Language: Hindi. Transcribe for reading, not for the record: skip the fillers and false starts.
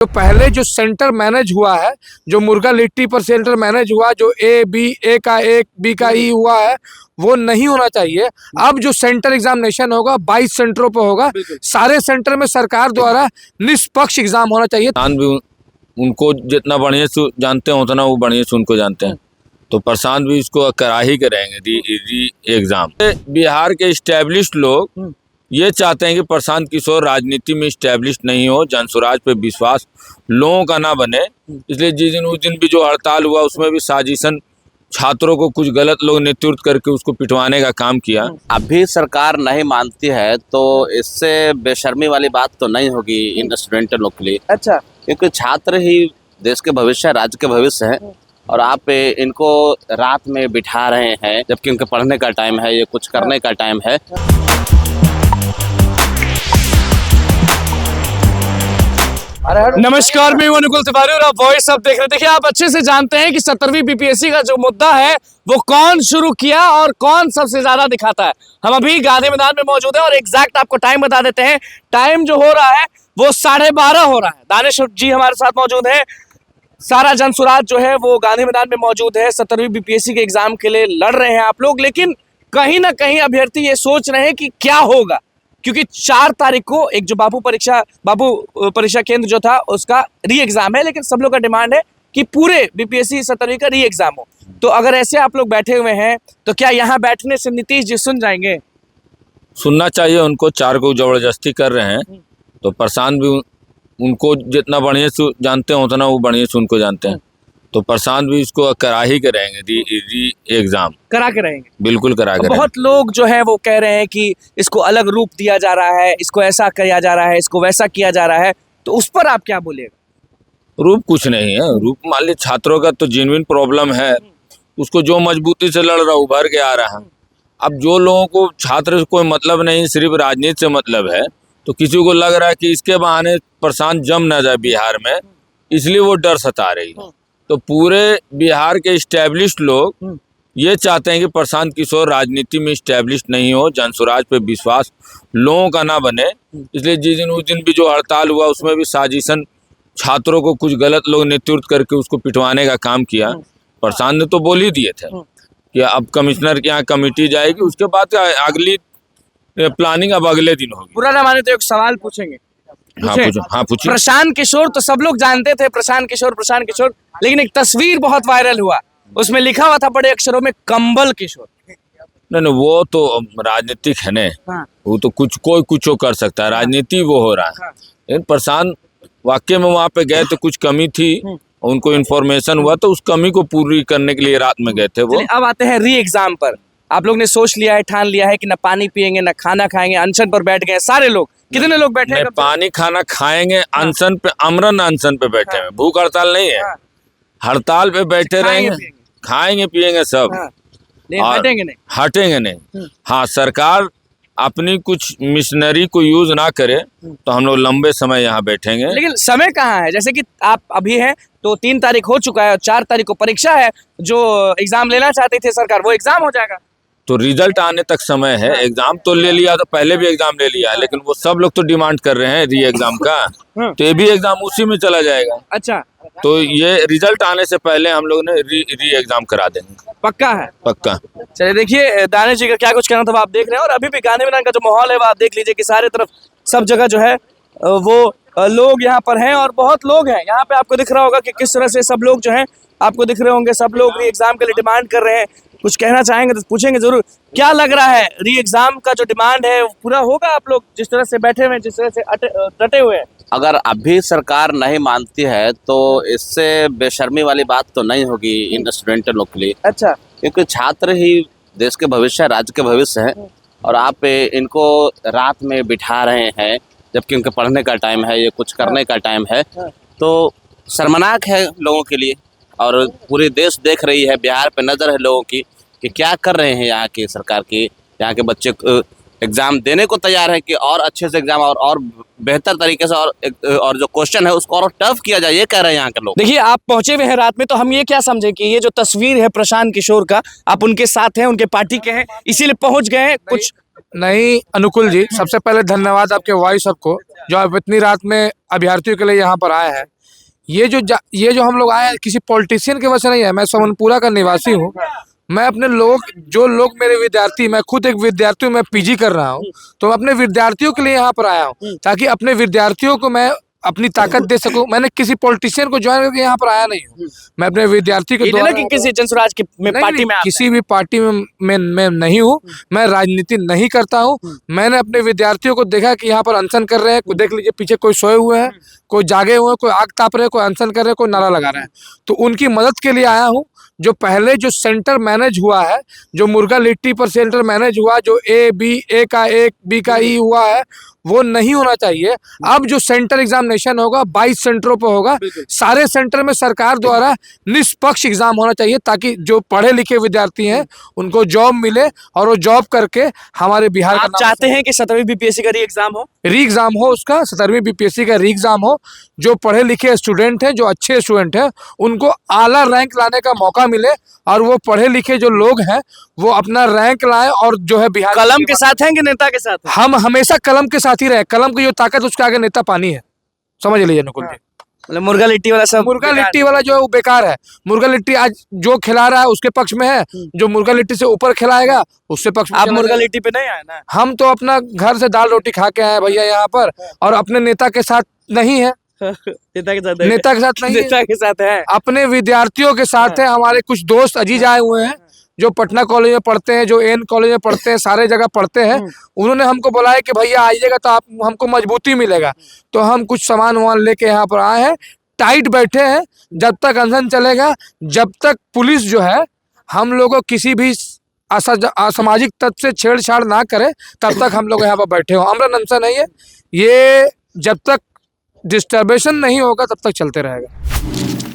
जो पहले जो सेंटर मैनेज हुआ है, जो मुर्गा लिट्टी पर सेंटर मैनेज हुआ, जो ए का एक बी का ई हुआ है, वो नहीं होना चाहिए। अब जो सेंटर एग्जामिनेशन होगा 22 सेंटरों पर होगा। सारे सेंटर में सरकार द्वारा निष्पक्ष एग्जाम होना चाहिए। भी उनको जितना बढ़िया से जानते हैं उतना वो बढ़िया से उनको जानते हैं, तो प्रशांत भी इसको करा ही करेंगे री एग्जाम। बिहार के स्टैब्लिश्ड लोग ये चाहते हैं कि प्रशांत किशोर राजनीति में स्टैब्लिश नहीं हो, जनसुराज पे विश्वास लोगों का ना बने। इसलिए उस दिन भी जो हड़ताल हुआ उसमें भी साजिशन, छात्रों को कुछ गलत लोग नेतृत्व करके उसको पिटवाने का काम किया। अभी सरकार नहीं मानती है तो इससे बेशर्मी वाली बात तो नहीं होगी इन स्टूडेंट लोग के लिए। अच्छा, क्योंकि छात्र ही देश के भविष्य, राज्य के भविष्य है, और आप इनको रात में बिठा रहे हैं जबकि उनके पढ़ने का टाइम है, ये कुछ करने का टाइम है। नमस्कार, मैं अनुकुल तिवारी और आप वॉइस अब देख रहे हैं। देखिए, आप अच्छे से जानते हैं कि 17वीं बीपीएससी का जो मुद्दा है वो कौन शुरू किया और कौन सबसे ज्यादा दिखाता है। हम अभी गांधी मैदान में मौजूद हैं और एग्जैक्ट आपको टाइम बता देते हैं। टाइम जो हो रहा है वो 12:30 हो रहा है। दानिश जी हमारे साथ मौजूद है, सारा जनसुराज जो है वो गांधी मैदान में मौजूद है। 17वीं बीपीएससी के एग्जाम के लिए लड़ रहे हैं आप लोग, लेकिन कहीं ना कहीं अभ्यर्थी ये सोच रहे हैं कि क्या होगा, क्योंकि 4 तारीख को एक जो बापू परीक्षा केंद्र जो था उसका री एग्जाम है, लेकिन सब लोग का डिमांड है कि पूरे बीपीएससी 17वीं का री एग्जाम हो। तो अगर ऐसे आप लोग बैठे हुए हैं तो क्या यहाँ बैठने से नीतीश जी सुन जाएंगे? सुनना चाहिए उनको। 4 को जबरदस्ती कर रहे हैं, तो प्रशांत भी उनको जितना बढ़िया से जानते हैं उतना वो बढ़िया से उनको जानते हैं, तो प्रशांत भी इसको करा ही करेंगे री एग्जाम। करा के रहेंगे, बिल्कुल करा के। बहुत लोग जो है वो कह रहे हैं कि इसको अलग रूप दिया जा रहा है, इसको ऐसा किया जा रहा है, इसको वैसा किया जा रहा है, तो उस पर आप क्या बोलेगा? रूप कुछ नहीं है। रूप मान ली छात्रों का तो जेन्युइन प्रॉब्लम है, उसको जो मजबूती से लड़ रहा उभर के आ रहा है। अब जो लोगों को छात्र से कोई मतलब नहीं, सिर्फ राजनीति से मतलब है, तो किसी को लग रहा है कि इसके बहाने प्रशांत जम ना जाए बिहार में, इसलिए वो डर सता रही है। तो पूरे बिहार के स्टैब्लिश्ड लोग ये चाहते हैं कि प्रशांत किशोर राजनीति में स्टैब्लिश नहीं हो, जनसुराज पे विश्वास लोगों का ना बने। इसलिए उस दिन भी जो हड़ताल हुआ उसमें भी साजिशन, छात्रों को कुछ गलत लोग नेतृत्व करके उसको पिटवाने का काम किया। प्रशांत ने तो बोल ही दिए थे कि अब कमिश्नर के यहाँ कमेटी जाएगी, उसके बाद अगली प्लानिंग अब अगले दिन होगी। बुरा ना माने तो एक सवाल पूछेंगे। हाँ पूछो। प्रशांत किशोर तो सब लोग जानते थे, प्रशांत किशोर, लेकिन एक तस्वीर बहुत वायरल हुआ, उसमें लिखा हुआ था बड़े अक्षरों में कंबल किशोर। नहीं, वो तो राजनीतिक है ने। हाँ। वो तो कोई कुछ कर सकता है, राजनीति वो हो रहा है। हाँ। लेकिन प्रशांत वाकई में वहाँ पे गए थे, कुछ कमी थी, उनको इन्फॉर्मेशन हुआ तो उस कमी को पूरी करने के लिए रात में गए थे वो। अब आते हैं री एग्जाम पर। आप लोग ने सोच लिया है, ठान लिया है कि ना पानी पियेंगे ना खाना खाएंगे, अनशन पर बैठ गए सारे लोग। कितने लोग बैठे हैं? पानी खाना खाएंगे, अनशन पे, अमरन अनशन पे बैठे हैं। भूख हड़ताल नहीं है, हड़ताल पे बैठे रहेंगे, खाएंगे पिएंगे सब, हटेंगे नहीं। हाँ, सरकार अपनी कुछ मिशनरी को यूज ना करे तो हम लोग लंबे समय यहाँ बैठेंगे। लेकिन समय कहाँ है? जैसे कि आप अभी हैं तो 3 तारीख हो चुका है और 4 तारीख को परीक्षा है। जो एग्जाम लेना चाहती थी सरकार वो एग्जाम हो जाएगा, तो रिजल्ट आने तक समय है। एग्जाम तो ले लिया, तो पहले भी एग्जाम ले लिया, लेकिन वो सब लोग तो डिमांड कर रहे हैं री एग्जाम का, तो ये भी एग्जाम उसी में चला जाएगा। अच्छा, तो ये रिजल्ट आने से पहले हम लोग ने री एग्जाम करा देंगे। पक्का है? पक्का। चलिए, देखिए दानिश जी का क्या कुछ कहना था आप देख रहे हैं, और अभी भी गांधी मैदान का जो माहौल है वो आप देख लीजिए कि सारे तरफ सब जगह जो है वो लोग यहाँ पर हैं और बहुत लोग हैं। यहाँ पे आपको दिख रहा होगा कि किस तरह से सब लोग जो हैं, आपको दिख रहे होंगे, सब लोग री एग्जाम के लिए डिमांड कर रहे हैं। कुछ कहना चाहेंगे तो पूछेंगे जरूर। क्या लग रहा है, री एग्जाम का जो डिमांड है वो पूरा होगा? आप लोग जिस तरह से बैठे हुए हैं, जिस तरह से डटे हुए हैं, अगर अभी सरकार नहीं मानती है तो इससे बेशर्मी वाली बात तो नहीं होगी इन स्टूडेंट लोग के लिए। अच्छा, क्योंकि छात्र ही देश के भविष्य, राज्य के भविष्य है, और आप इनको रात में बिठा रहे हैं जबकि उनके पढ़ने का टाइम है, ये कुछ करने का टाइम है, तो शर्मनाक है लोगों के लिए। और पूरी देश देख रही है, बिहार पे नज़र है लोगों की कि क्या कर रहे हैं यहाँ की सरकार की। यहाँ के बच्चे एग्जाम देने को तैयार है कि और अच्छे से एग्जाम और बेहतर तरीके से और जो क्वेश्चन है उसको और टफ किया जाए, ये कह रहे हैं यहाँ के लोग। देखिए, आप पहुंचे हुए हैं रात में, तो हम ये क्या समझे कि ये जो तस्वीर है प्रशांत किशोर का, आप उनके साथ हैं, उनके पार्टी के हैं, इसीलिए पहुंच गए हैं। कुछ नहीं अनुकुल जी, सबसे पहले धन्यवाद आपके वॉइस सबको जो आप इतनी रात में अभ्यर्थियों के लिए यहाँ पर आए हैं। ये जो हम लोग आए हैं किसी पॉलिटिशियन की वजह से नहीं है। मैं सोमनपुरा का निवासी हूँ। मैं अपने जो लोग मेरे विद्यार्थी, मैं खुद एक विद्यार्थी हूँ, मैं पीजी कर रहा हूँ, तो मैं अपने विद्यार्थियों के लिए यहाँ पर आया हूँ ताकि अपने विद्यार्थियों को मैं अपनी ताकत दे सकूं। मैंने किसी पॉलिटिशियन को ज्वाइन करके यहाँ पर आया नहीं हूँ। मैं अपने विद्यार्थी के ये नहीं द्वारा ना कि किसी जनसुराज की पार्टी में आप किसी भी पार्टी में नहीं हूँ। मैं राजनीति नहीं करता हूँ। मैंने अपने विद्यार्थियों को देखा कि यहाँ पर अनशन कर रहे हैं। कोई देख लीजिए पीछे कोई सोए हुए हैं, कोई जागे हुए हैं, कोई आग ताप रहे हैं, कोई अनशन कर रहे हैं, कोई नारा लगा रहे हैं। तो उनकी मदद के लिए आया हूँ। जो पहले जो सेंटर मैनेज हुआ है, जो मुर्गा लिट्टी पर सेंटर मैनेज हुआ, जो ए का एक बी का ई हुआ है, वो नहीं होना चाहिए। अब जो सेंटर एग्जामिनेशन होगा 22 सेंटरों पर होगा। सारे सेंटर में सरकार द्वारा निष्पक्ष एग्जाम होना चाहिए ताकि जो पढ़े लिखे विद्यार्थी हैं उनको जॉब मिले और वो जॉब करके हमारे बिहार का आप चाहते हैं कि 17वीं बीपीएससी का री एग्जाम हो? री एग्जाम हो, उसका 17वीं बीपीएससी का री एग्जाम हो। जो पढ़े लिखे स्टूडेंट हैं, जो अच्छे स्टूडेंट हैं, उनको आला रैंक लाने का मौका मिले और वो पढ़े लिखे जो लोग हैं वो अपना रैंक लाएं और जो है बिहार कलम के साथ हैं कि नेता के साथ हैं? हम हमेशा कलम के साथ ही रहे। कलम की जो ताकत उसके आगे नेता पानी है, समझ लीजिए अनुकुल जी। मतलब मुर्गा लिट्टी वाला सब मुर्गा लिट्टी वाला जो है वो बेकार है। मुर्गा लिट्टी आज जो खिला रहा है उसके पक्ष में है, जो मुर्गा लिट्टी से ऊपर खिलाएगा उससे पक्ष में आप चला मुर्गा जाएगा। लिट्टी पे नहीं आए ना? हम तो अपना घर से दाल रोटी खा के आए भैया यहाँ पर, और अपने नेता के साथ नहीं है। नेता के साथ नेता के साथ नहीं है, नेता के साथ है। अपने विद्यार्थियों के साथ है। हमारे कुछ दोस्त अजीज आए हुए हैं जो पटना कॉलेज में पढ़ते हैं, जो एन कॉलेज में पढ़ते हैं, सारे जगह पढ़ते हैं। उन्होंने हमको बुलाया कि भैया आइएगा तो आप हमको मजबूती मिलेगा। तो हम कुछ सामान वामान लेके यहाँ पर आए हैं। टाइट बैठे हैं जब तक अनशन चलेगा, जब तक पुलिस जो है हम लोगों को किसी भी असामाजिक तत्व से छेड़छाड़ ना करे तब तक हम लोग यहाँ पर बैठे हो। अमरन अनशन है ये जब तक डिस्टर्बेशन नहीं होगा तब तक चलते रहेगा।